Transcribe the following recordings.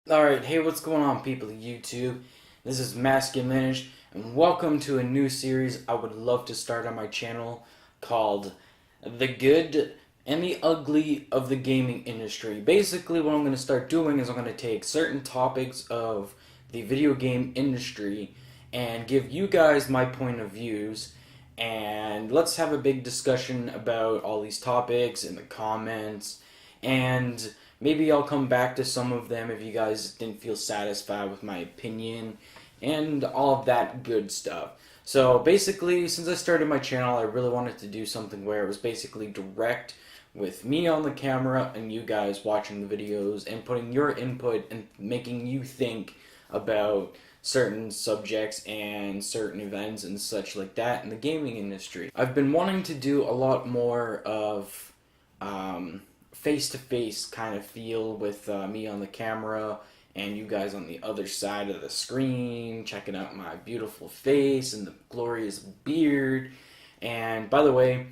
Alright, hey, what's going on, people of YouTube? This is Masculine, and welcome to a new series I would love to start on my channel called The Good and the Ugly of the Gaming Industry. Basically, what I'm going to start doing is I'm going to take certain topics of the video game industry and give you guys my point of views, and let's have a big discussion about all these topics in the comments, and maybe I'll come back to some of them if you guys didn't feel satisfied with my opinion and all of that good stuff. So basically, since I started my channel, I really wanted to do something where it was basically direct with me on the camera and you guys watching the videos and putting your input and making you think about certain subjects and certain events and such like that in the gaming industry. I've been wanting to do a lot more of face-to-face kind of feel with me on the camera and you guys on the other side of the screen checking out my beautiful face and the glorious beard. And by the way,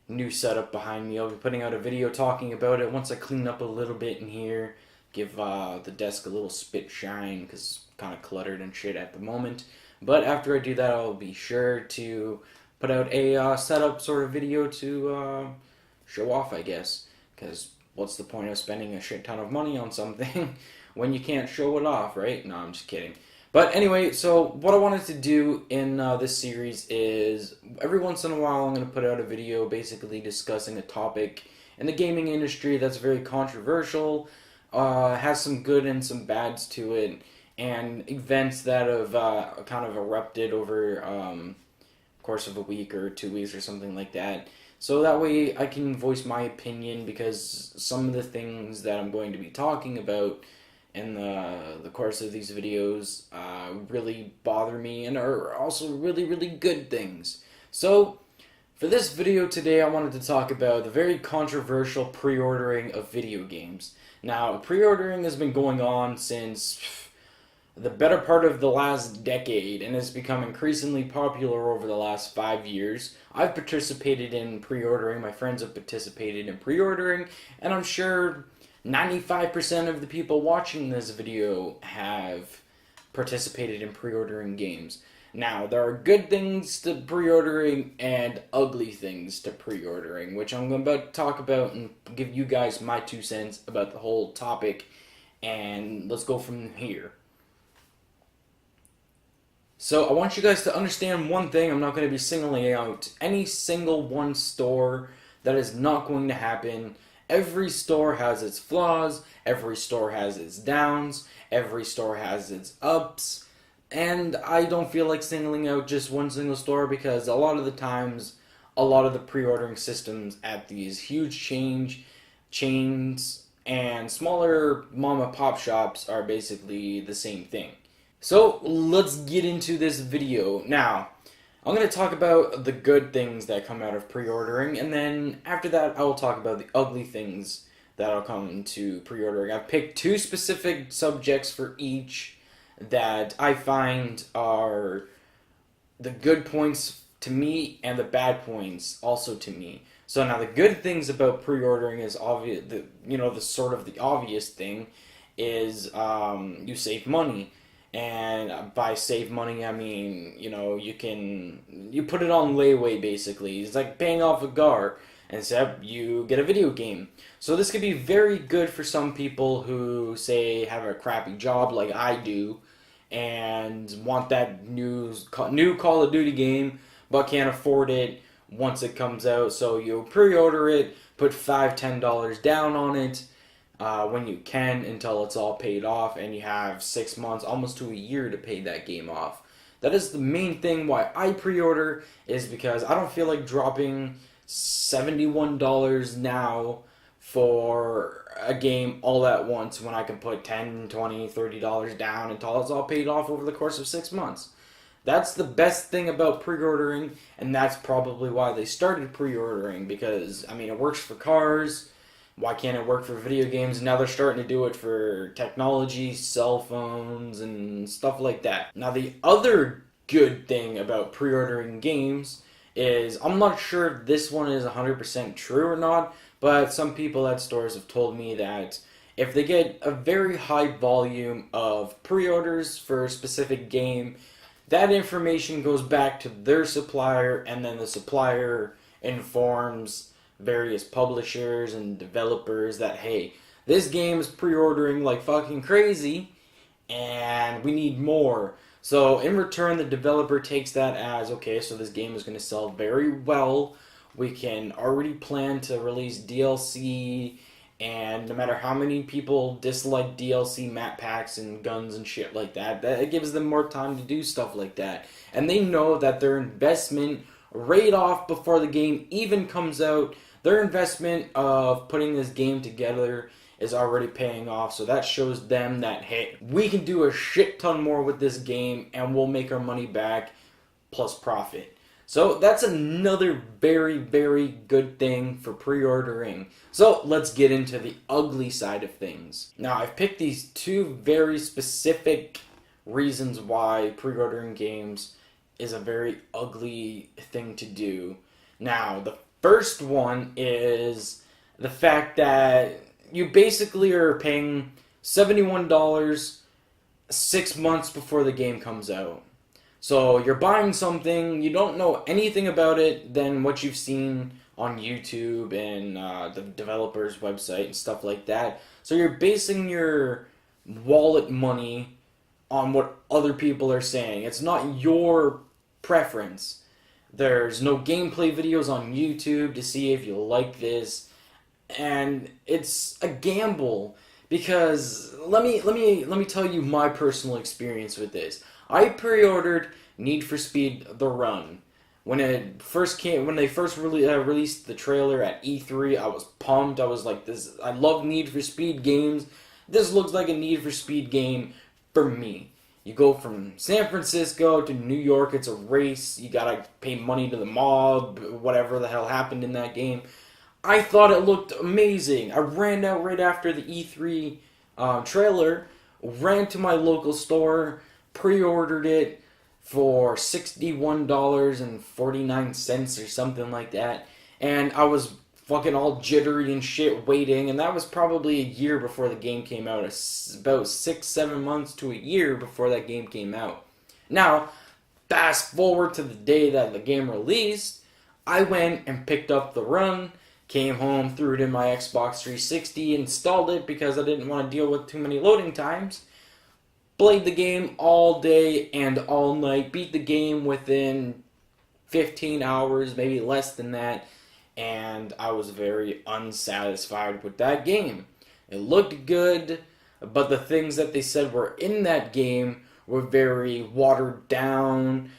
new setup behind me. I'll be putting out a video talking about it once I clean up a little bit in here, give the desk a little spit shine because it's kind of cluttered and shit at the moment. But after I do that, I'll be sure to put out a setup sort of video to show off, I guess, because what's the point of spending a shit ton of money on something when you can't show it off, right? No, I'm just kidding. But anyway, so what I wanted to do in this series is every once in a while I'm going to put out a video basically discussing a topic in the gaming industry that's very controversial, has some good and some bads to it, and events that have kind of erupted over course of a week or 2 weeks or something like that. So that way I can voice my opinion, because some of the things that I'm going to be talking about in the course of these videos really bother me and are also really, really good things. So for this video today, I wanted to talk about the very controversial pre-ordering of video games. Now, pre-ordering has been going on since the better part of the last decade and has become increasingly popular over the last 5 years. I've participated in pre-ordering, my friends have participated in pre-ordering, and I'm sure 95% of the people watching this video have participated in pre-ordering games. Now, there are good things to pre-ordering and ugly things to pre-ordering, which I'm about to talk about and give you guys my 2 cents about the whole topic, and let's go from here. So I want you guys to understand one thing. I'm not going to be singling out any single one store. That is not going to happen. Every store has its flaws. Every store has its downs. Every store has its ups. And I don't feel like singling out just one single store, because a lot of the times, a lot of the pre-ordering systems at these huge chains and smaller mom and pop shops are basically the same thing. So let's get into this video. Now, I'm going to talk about the good things that come out of pre-ordering, and then after that I will talk about the ugly things that'll come into pre-ordering. I've picked 2 specific subjects for each that I find are the good points to me and the bad points also to me. So now the good things about pre-ordering is obvious. The sort of the obvious thing is you save money. And by save money, I mean, you put it on layaway basically. It's like paying off a car, except you get a video game. So this could be very good for some people who, say, have a crappy job like I do and want that new Call of Duty game but can't afford it once it comes out. So you pre-order it, put $5, $10 down on it, when you can, until it's all paid off and you have 6 months, almost to a year, to pay that game off. That is the main thing why I pre-order, is because I don't feel like dropping $71 now for a game all at once when I can put $10, $20, $30 down until it's all paid off over the course of 6 months. That's the best thing about pre-ordering, and that's probably why they started pre-ordering, because, I mean, it works for cars. Why can't it work for video games? Now they're starting to do it for technology, cell phones, and stuff like that. Now the other good thing about pre-ordering games is, I'm not sure if this one is 100% true or not, but some people at stores have told me that if they get a very high volume of pre-orders for a specific game, that information goes back to their supplier, and then the supplier informs various publishers and developers that, hey, this game is pre-ordering like fucking crazy, and we need more. So in return, the developer takes that as, okay, so this game is going to sell very well. We can already plan to release DLC, and no matter how many people dislike DLC map packs and guns and shit like that, it gives them more time to do stuff like that. And they know that their investment right off before the game even comes out, their investment of putting this game together is already paying off. So that shows them that, hey, we can do a shit ton more with this game and we'll make our money back plus profit. So that's another very, very good thing for pre-ordering. So let's get into the ugly side of things. Now, I've picked these two very specific reasons why pre-ordering games is a very ugly thing to do. Now, the first one is the fact that you basically are paying $71 6 months before the game comes out. So you're buying something, you don't know anything about it than what you've seen on YouTube and the developer's website and stuff like that. So you're basing your wallet money on what other people are saying. It's not your preference. There's no gameplay videos on YouTube to see if you like this. And it's a gamble, because let me tell you my personal experience with this. I pre-ordered Need for Speed: The Run when they first released the trailer at E3. I was pumped. I was like, "This! I love Need for Speed games. This looks like a Need for Speed game for me." You go from San Francisco to New York. It's a race. You gotta pay money to the mob. Whatever the hell happened in that game. I thought it looked amazing. I ran out right after the E3 trailer, ran to my local store, pre-ordered it for $61.49 or something like that, and I was fucking all jittery and shit waiting, and that was probably a year before the game came out. About 6-7 months to a year before that game came out. Now, fast forward to the day that the game released, I went and picked up The Run, came home, threw it in my Xbox 360, installed it because I didn't want to deal with too many loading times. Played the game all day and all night, beat the game within 15 hours, maybe less than that, and I was very unsatisfied with that game. It looked good, but the things that they said were in that game were very watered down.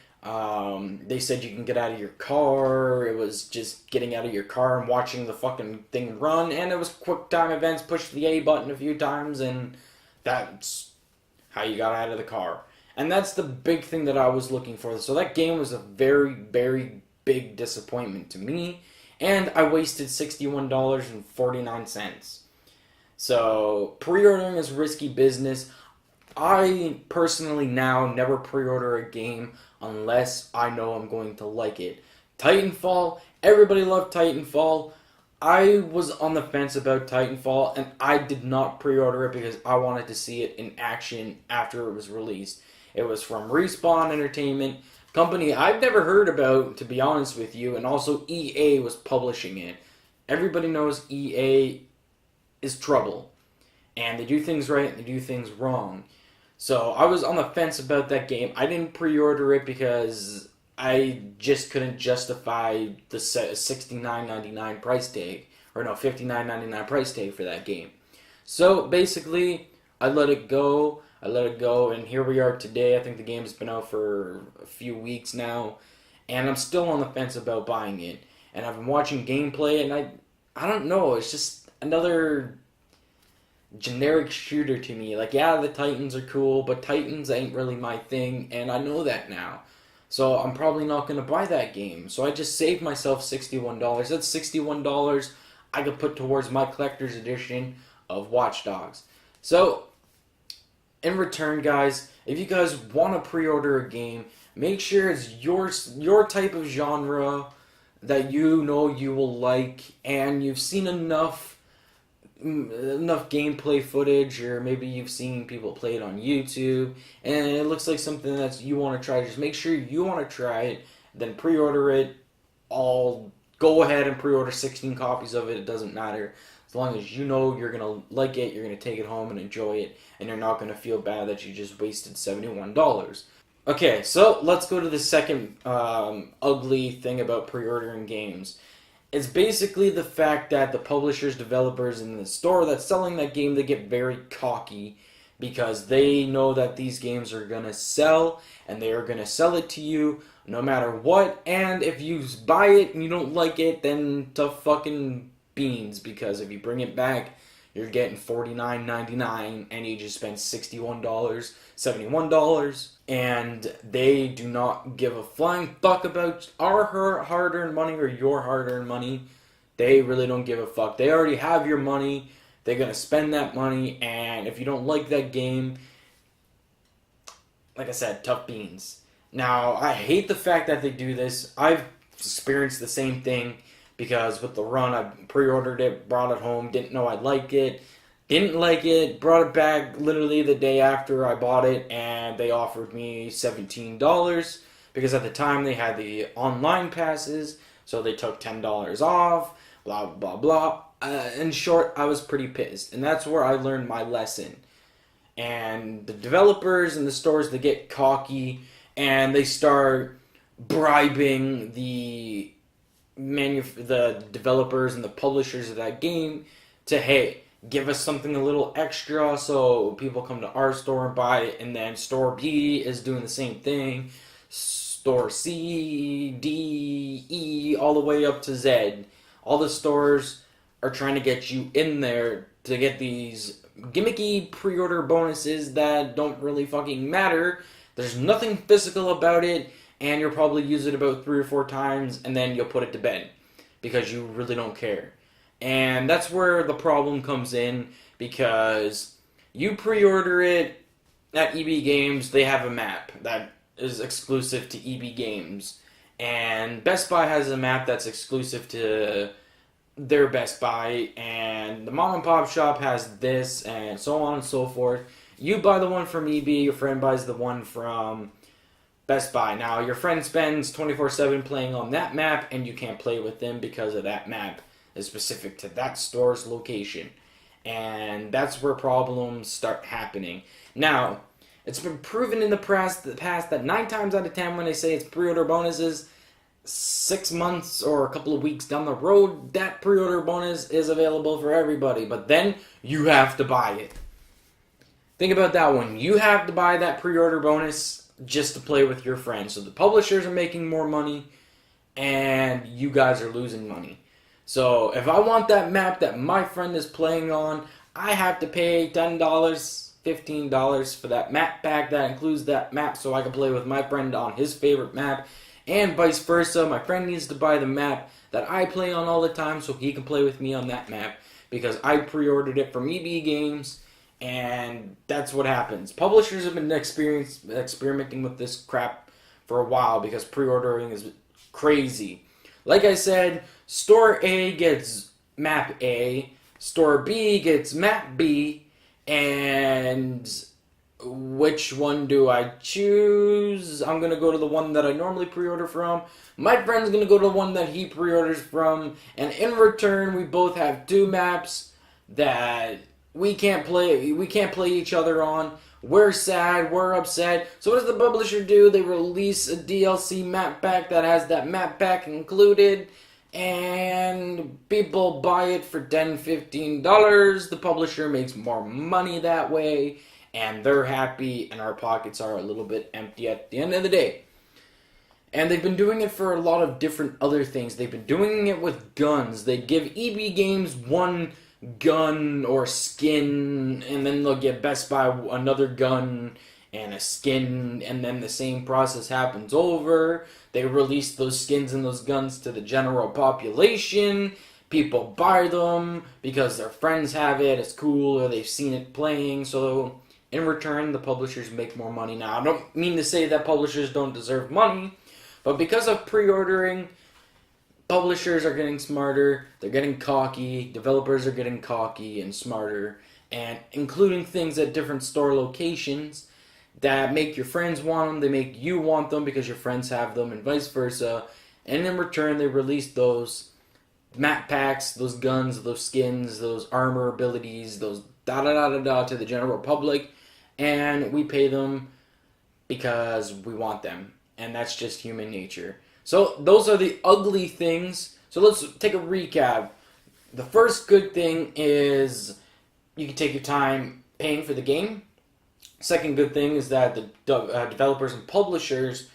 They said you can get out of your car. It was just getting out of your car and watching the fucking thing run, and it was quick time events, push the A button a few times, and that's how you got out of the car. And that's the big thing that I was looking for. So that game was a very, very big disappointment to me, and I wasted $61.49. So pre-ordering is risky business. I personally now never pre-order a game unless I know I'm going to like it. Titanfall, everybody loved Titanfall. I was on the fence about Titanfall, and I did not pre-order it because I wanted to see it in action after it was released. It was from Respawn Entertainment, company I've never heard about, to be honest with you, and also EA was publishing it. Everybody knows EA is trouble, and they do things right and they do things wrong. So I was on the fence about that game. I didn't pre-order it because I just couldn't justify the $69.99 price tag, or no, $59.99 price tag for that game. So basically, I let it go, and here we are today. I think the game's been out for a few weeks now, and I'm still on the fence about buying it. And I've been watching gameplay, and I don't know, it's just another generic shooter to me. Like, yeah, the Titans are cool, but Titans ain't really my thing, and I know that now. So I'm probably not going to buy that game. So I just saved myself $61. That's $61 I could put towards my collector's edition of Watch Dogs. So, in return, guys, if you guys want to pre-order a game, make sure it's your type of genre that you know you will like, and you've seen enough enough gameplay footage, or maybe you've seen people play it on YouTube, and it looks like something that you want to try. Just make sure you want to try it, then pre-order it. I'll go ahead and pre-order 16 copies of it. It doesn't matter. As long as you know you're going to like it, you're going to take it home and enjoy it, and you're not going to feel bad that you just wasted $71. Okay, so let's go to the second ugly thing about pre-ordering games. It's basically the fact that the publishers, developers, in the store that's selling that game, they get very cocky because they know that these games are going to sell, and they are going to sell it to you no matter what. And if you buy it and you don't like it, then tough fucking beans, because if you bring it back, you're getting $49.99 and you just spent $61, $71, and they do not give a flying fuck about our hard-earned money or your hard-earned money. They really don't give a fuck. They already have your money. They're going to spend that money, and if you don't like that game, like I said, tough beans. Now, I hate the fact that they do this. I've experienced the same thing, because with the run, I pre-ordered it, brought it home, didn't know I'd like it, didn't like it, brought it back literally the day after I bought it, and they offered me $17, because at the time they had the online passes, so they took $10 off, blah, blah, blah. In short, I was pretty pissed, and that's where I learned my lesson. And the developers and the stores, they get cocky, and they start bribing the developers and the publishers of that game to, hey, give us something a little extra so people come to our store and buy it, and then store B is doing the same thing, store C, D, E, all the way up to Z. All the stores are trying to get you in there to get these gimmicky pre-order bonuses that don't really fucking matter. There's nothing physical about it, and you'll probably use it about 3 or 4 times, and then you'll put it to bed because you really don't care. And that's where the problem comes in, because you pre-order it at EB Games. They have a map that is exclusive to EB Games, and Best Buy has a map that's exclusive to their Best Buy, and the mom and pop shop has this, and so on and so forth. You buy the one from EB, your friend buys the one from Best Buy. Now, your friend spends 24/7 playing on that map, and you can't play with them because of that map is specific to that store's location. And that's where problems start happening. Now, it's been proven in the past that 9 times out of 10 when they say it's pre-order bonuses, 6 months or a couple of weeks down the road, that pre-order bonus is available for everybody. But then you have to buy it. Think about that one. You have to buy that pre-order bonus just to play with your friends. So the publishers are making more money, and you guys are losing money. So if I want that map that my friend is playing on, I have to pay $10, $15 for that map pack that includes that map so I can play with my friend on his favorite map, and vice versa. My friend needs to buy the map that I play on all the time so he can play with me on that map because I pre-ordered it from EB Games, and that's what happens. Publishers have been experimenting with this crap for a while because pre-ordering is crazy. Like I said, Store A gets map A, Store B gets map B, and which one do I choose? I'm going to go to the one that I normally pre-order from. My friend's going to go to the one that he pre-orders from, and in return, we both have 2 maps that we can't play each other on. We're sad, we're upset. So what does the publisher do? They release a DLC map pack that has that map pack included, and people buy it for $10, $15. The publisher makes more money that way, and they're happy, and our pockets are a little bit empty at the end of the day. And they've been doing it for a lot of different other things. They've been doing it with guns. They give EB Games one gun or skin, and then they'll give Best Buy another gun and a skin, and then the same process happens over. They release those skins and those guns to the general population. People buy them because their friends have it, it's cool, or they've seen it playing, so in return, the publishers make more money. Now, I don't mean to say that publishers don't deserve money, but because of pre-ordering, Publishers are getting smarter, they're getting cocky, developers are getting cocky and smarter, and including things at different store locations that make your friends want them, they make you want them because your friends have them, and vice versa. And in return, they release those map packs, those guns, those skins, those armor abilities, those da-da-da-da-da to the general public, and we pay them because we want them, and that's just human nature. So those are the ugly things. So let's take a recap. The first good thing is you can take your time paying for the game. Second good thing is that the developers and publishers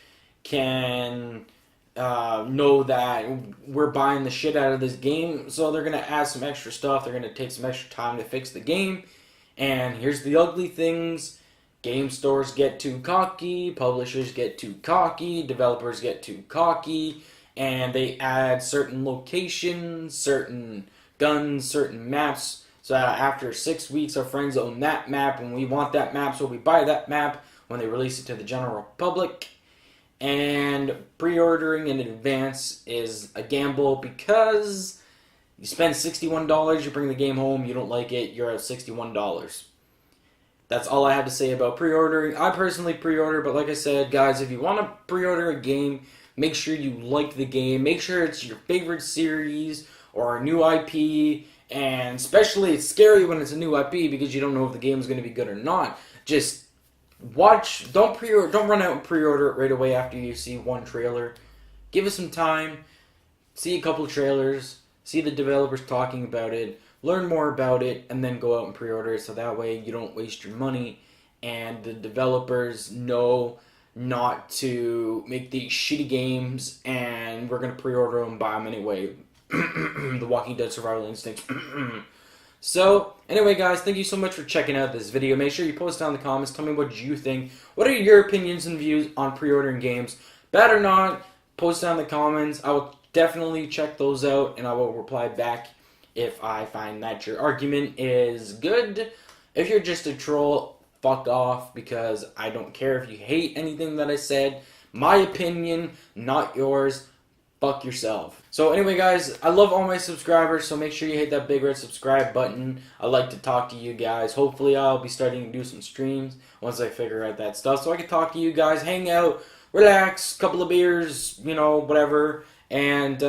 can know that we're buying the shit out of this game, so they're going to add some extra stuff. They're going to take some extra time to fix the game. And here's the ugly things. Game stores get too cocky, publishers get too cocky, developers get too cocky, and they add certain locations, certain guns, certain maps. So after 6 weeks, our friends own that map, and we want that map, so we buy that map when they release it to the general public. And pre-ordering in advance is a gamble because you spend $61, you bring the game home, you don't like it, you're at $61. That's all I have to say about pre-ordering. I personally pre-order, but like I said, guys, if you want to pre-order a game, make sure you like the game. Make sure it's your favorite series or a new IP. And especially, it's scary when it's a new IP because you don't know if the game is going to be good or not. Just watch. Don't run out and pre-order it right away after you see one trailer. Give it some time. See a couple of trailers. See the developers talking about it. Learn more about it, and then go out and pre-order it, so that way you don't waste your money, and the developers know not to make these shitty games, and we're going to pre-order them, buy them anyway. The Walking Dead Survival Instinct. So, anyway guys, thank you so much for checking out this video. Make sure you post down in the comments, tell me what you think. What are your opinions and views on pre-ordering games? Bad or not, post down in the comments. I will definitely check those out, and I will reply back if I find that your argument is good. If you're just a troll, fuck off, because I don't care if you hate anything that I said. My opinion, not yours. Fuck yourself. So anyway, guys, I love all my subscribers, so make sure you hit that big red subscribe button. I like to talk to you guys. Hopefully, I'll be starting to do some streams once I figure out that stuff, so I can talk to you guys, hang out, relax, couple of beers, you know, whatever. And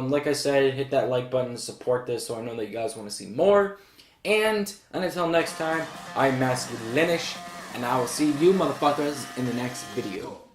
like I said, hit that like button to support this so I know that you guys want to see more. And until next time, I'm Masculinish, and I will see you motherfuckers in the next video.